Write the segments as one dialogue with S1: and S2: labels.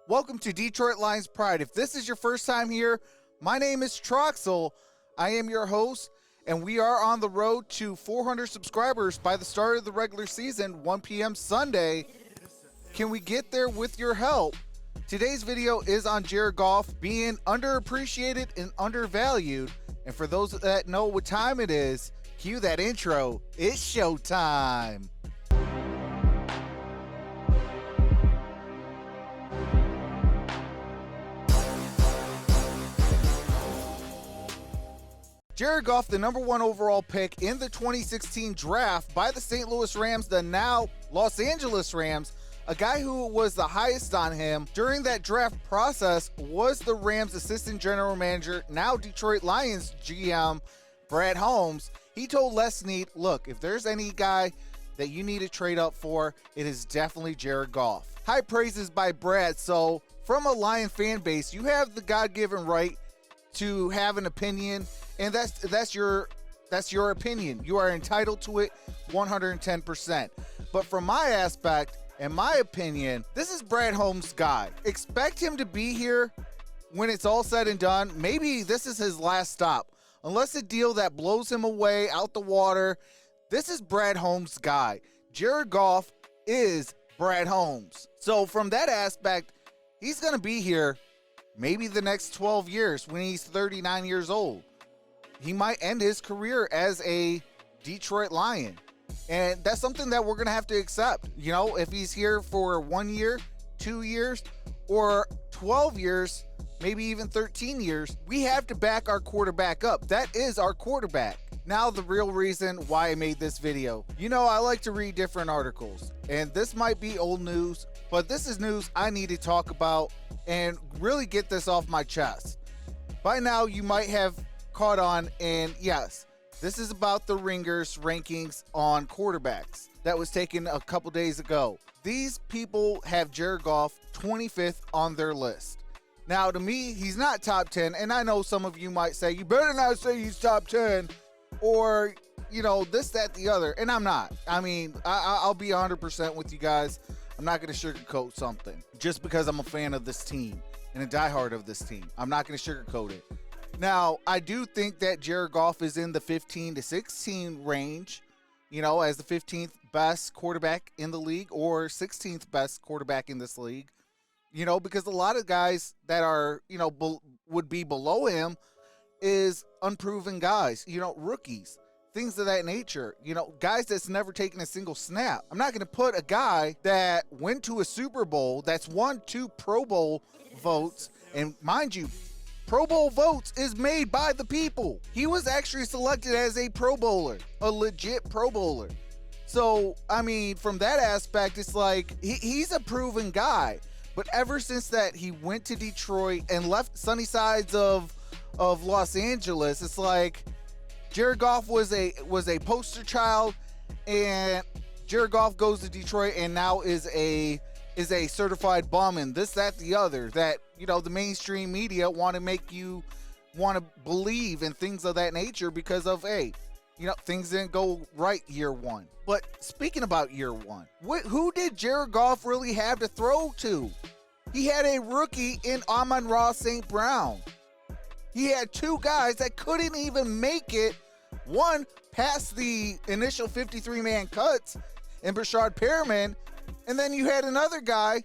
S1: Welcome to Detroit Lions Pride. If this is your first time here, my name is Troxel. I am your host, and we are on the road to 400 subscribers by the start of the regular season, 1 p.m. Sunday. Can we get there with your help? Today's video is on Jared Goff being underappreciated and undervalued. And for those that know what time it is, cue that intro. It's showtime. Jared Goff, the number 1 overall pick in the 2016 draft by the St. Louis Rams, the now Los Angeles Rams. A guy who was the highest on him during that draft process was the Rams assistant general manager, now Detroit Lions GM, Brad Holmes. He told Les Snead, look, if there's any guy that you need to trade up for, it is definitely Jared Goff. High praises by Brad. So from a Lion fan base, you have the God-given right to have an opinion, and that's your opinion. You are entitled to it 110%. But from my aspect and my opinion, this is Brad Holmes' guy. Expect him to be here when it's all said and done. Maybe this is his last stop. Unless a deal that blows him away out the water, this is Brad Holmes' guy. Jared Goff is Brad Holmes. So from that aspect, he's going to be here maybe the next 12 years when he's 39 years old. He might end his career as a Detroit Lion. And that's something that we're going to have to accept. You know, if he's here for 1 year, 2 years, or 12 years, maybe even 13 years, we have to back our quarterback up. That is our quarterback. Now, the real reason why I made this video. You know, I like to read different articles, and this might be old news, but this is news I need to talk about and really get this off my chest. By now, you might have caught on, and yes, this is about the Ringers rankings on quarterbacks that was taken a couple days ago. These people have Jared Goff 25th on their list. Now, to me, he's not top 10, and I know some of you might say, you better not say he's top 10, or, you know, this, that, the other, and I'm not. I mean, I'll be 100% with you guys. I'm not going to sugarcoat something just because I'm a fan of this team and a diehard of this team. I'm not going to sugarcoat it. Now, I do think that Jared Goff is in the 15 to 16 range, you know, as the 15th best quarterback in the league or 16th best quarterback in this league, you know, because a lot of guys that are, you know, would be below him is unproven guys, you know, rookies, things of that nature, you know, guys that's never taken a single snap. I'm not going to put a guy that went to a Super Bowl, that's won 2 Pro Bowl votes, and mind you, Pro Bowl votes is made by the people. He was actually selected as a Pro Bowler, a legit Pro Bowler. So, I mean, from that aspect, it's like he's a proven guy. But ever since that he went to Detroit and left sunny sides of Los Angeles, it's like Jared Goff was a poster child, and Jared Goff goes to Detroit and now is a certified bum, and this, that, the other, that, you know, the mainstream media want to make you want to believe in things of that nature because of, hey, you know, things didn't go right year one. But speaking about year one, who did Jared Goff really have to throw to? He had a rookie in Amon-Ra St. Brown. He had 2 guys that couldn't even make it, one past the initial 53-man cuts in Brashard Perriman, and then you had another guy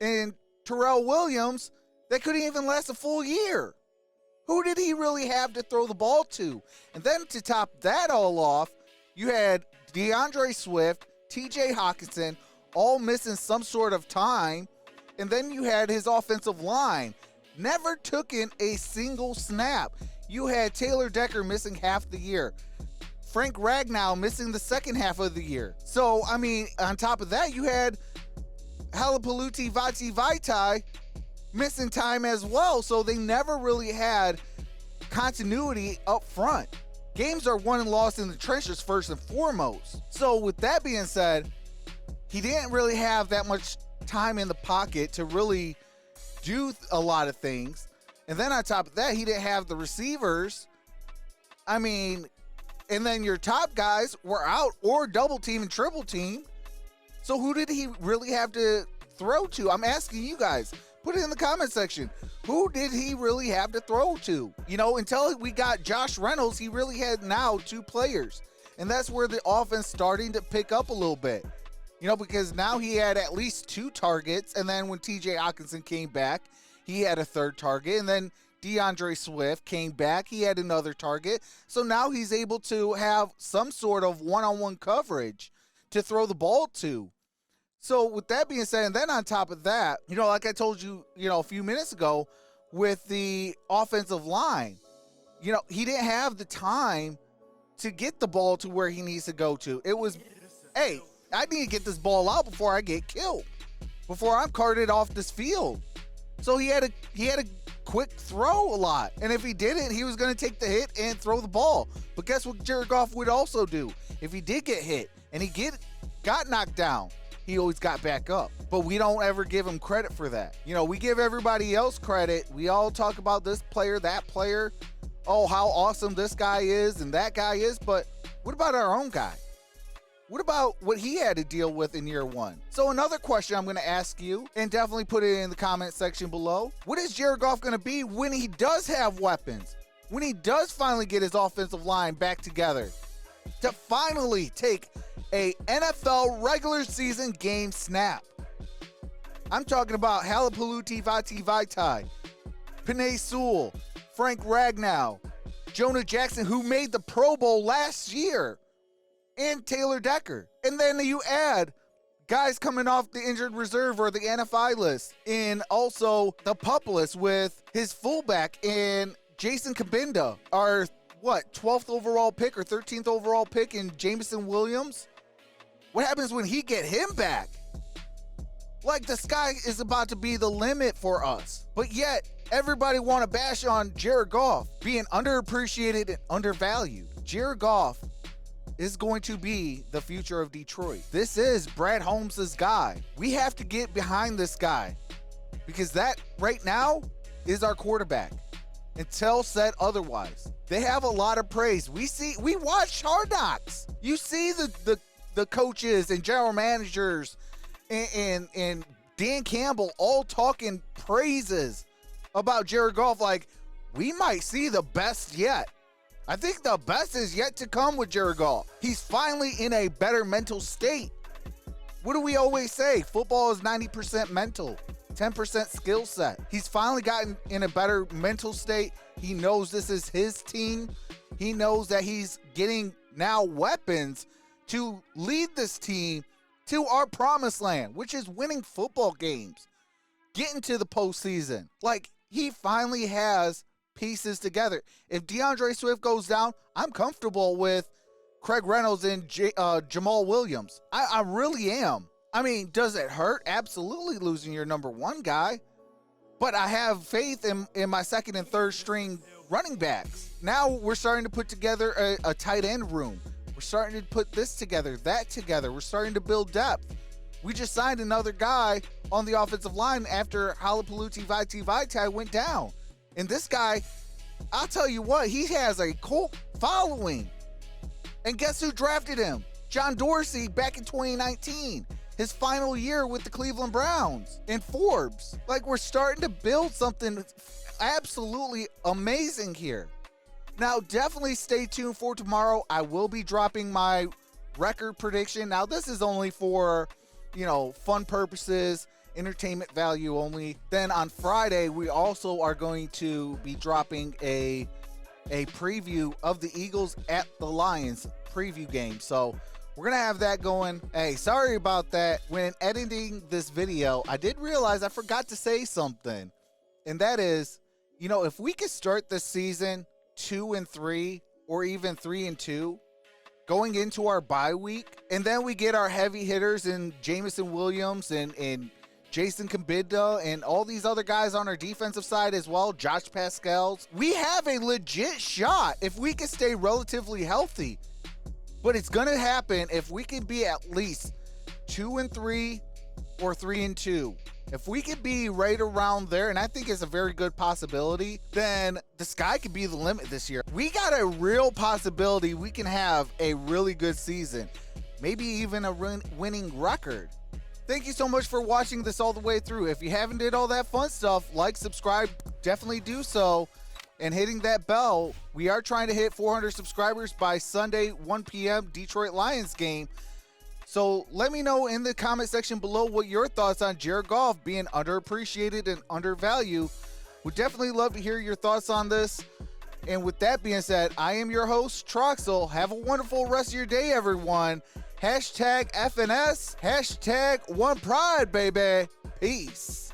S1: in Terrell Williams that couldn't even last a full year. Who did he really have to throw the ball to? And then to top that all off, you had DeAndre Swift, TJ Hawkinson, all missing some sort of time. And then you had his offensive line. Never took in a single snap. You had Taylor Decker missing half the year. Frank Ragnow missing the second half of the year. So, I mean, on top of that, you had Halapoulivaati Vaitai missing time as well. So they never really had continuity up front. Games are won and lost in the trenches first and foremost. So with that being said, he didn't really have that much time in the pocket to really do a lot of things. And then on top of that, he didn't have the receivers. I mean, and then your top guys were out or double team and triple team. So who did he really have to throw to? I'm asking you guys. Put it in the comment section. Who did he really have to throw to? You know, until we got Josh Reynolds, he really had now 2 players. And that's where the offense starting to pick up a little bit. You know, because now he had at least 2 targets. And then when TJ Hawkinson came back, he had a 3rd target. And then DeAndre Swift came back. He had another target. So now he's able to have some sort of one-on-one coverage to throw the ball to. So with that being said, and then on top of that, you know, like I told you, you know, a few minutes ago with the offensive line, you know, he didn't have the time to get the ball to where he needs to go to. It was, hey, I need to get this ball out before I get killed, before I'm carted off this field. So he had a quick throw a lot. And if he didn't, he was going to take the hit and throw the ball. But guess what Jared Goff would also do? If he did get hit and he got knocked down, he always got back up. But we don't ever give him credit for that. You know, we give everybody else credit. We all talk about this player, that player. Oh, how awesome this guy is and that guy is. But what about our own guy? What about what he had to deal with in year 1? So another question I'm going to ask you, and definitely put it in the comment section below. What is Jared Goff going to be when he does have weapons? When he does finally get his offensive line back together to finally take a NFL regular season game snap? I'm talking about Halapoulivaati Vaitai, Penei Sewell, Frank Ragnow, Jonah Jackson, who made the Pro Bowl last year, and Taylor Decker. And then you add guys coming off the injured reserve or the NFI list, and also the PUP list with his fullback and Jason Kabinda, our 12th overall pick or 13th overall pick in Jameson Williams. What happens when he get him back? Like, the sky is about to be the limit for us. But yet, everybody want to bash on Jared Goff being underappreciated and undervalued. Jared Goff is going to be the future of Detroit. This is Brad Holmes' guy. We have to get behind this guy because that right now is our quarterback until said otherwise. They have a lot of praise. We watch Hard Knocks. You see the coaches and general managers and Dan Campbell all talking praises about Jared Goff, like, we might see the best yet. I think the best is yet to come with Jared Goff. He's finally in a better mental state. What do we always say? Football is 90% mental, 10% skill set. He's finally gotten in a better mental state. He knows this is his team. He knows that he's getting now weapons to lead this team to our promised land, which is winning football games, getting to the postseason. Like, he finally has pieces together. If DeAndre Swift goes down, I'm comfortable with Craig Reynolds and Jamal Williams. I really am. I mean, does it hurt? Absolutely, losing your number 1 guy. But I have faith in my second and third string running backs. Now we're starting to put together a tight end room. We're starting to put this together, that together. We're starting to build depth. We just signed another guy on the offensive line after Halapoulivaati Vaitai went down. And this guy, I'll tell you what, he has a cult following. And guess who drafted him? John Dorsey back in 2019. His final year with the Cleveland Browns in Forbes. Like, we're starting to build something absolutely amazing here. Now, definitely stay tuned for tomorrow. I will be dropping my record prediction. Now, this is only for, fun purposes, entertainment value only. Then on Friday, we also are going to be dropping a preview of the Eagles at the Lions preview game. So we're going to have that going. Hey, sorry about that. When editing this video, I did realize I forgot to say something. And that is, if we could start this season 2-3 or even 3-2 going into our bye week, and then we get our heavy hitters in Jameson Williams and Jason Kabinda and all these other guys on our defensive side as well, Josh Pascal's. We have a legit shot if we can stay relatively healthy. But it's going to happen if we can be at least 2-3 or 3-2. If we could be right around there, and I think it's a very good possibility, then the sky could be the limit this year. We got a real possibility we can have a really good season, maybe even a winning record. Thank you so much for watching this all the way through. If you haven't did all that fun stuff, like, subscribe, definitely do so. And hitting that bell, we are trying to hit 400 subscribers by Sunday, 1 p.m. Detroit Lions game. So let me know in the comment section below what your thoughts on Jared Goff being underappreciated and undervalued. Would definitely love to hear your thoughts on this. And with that being said, I am your host, Troxel. Have a wonderful rest of your day, everyone. Hashtag FNS, hashtag One Pride, baby. Peace.